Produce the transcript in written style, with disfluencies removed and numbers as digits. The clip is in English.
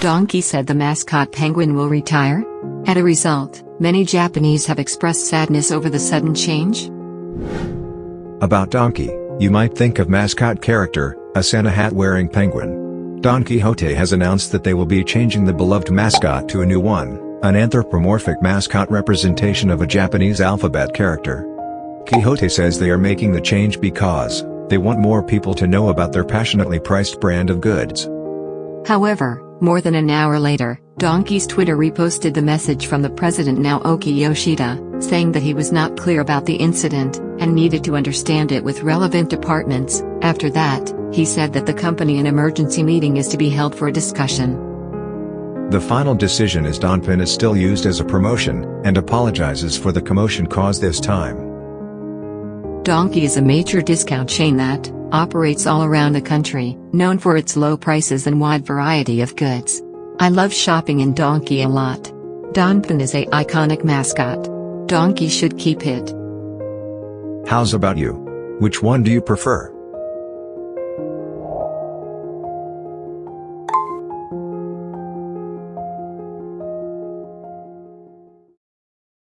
Donki said the mascot penguin will retire. As a result, many Japanese have expressed sadness over the sudden change. About Donki, you might think of mascot character, a Santa hat-wearing penguin. Don Quixote has announced that they will be changing the beloved mascot to a new one, an anthropomorphic mascot representation of a Japanese alphabet character. Quixote says they are making the change because they want more people to know about their passionately priced brand of goods. However, more than an hour later, Donki's Twitter reposted the message from the president Naoki Yoshida, saying that he was not clear about the incident, and needed to understand it with relevant departments. After that, he said that the company an emergency meeting is to be held for a discussion. The final decision is Donpen is still used as a promotion, and apologizes for the commotion caused this time. Donki is a major discount chain that operates all around the country, known for its low prices and wide variety of goods. I love shopping in Donki a lot. Donpen is an iconic mascot. Donki should keep it. How's about you? Which one do you prefer?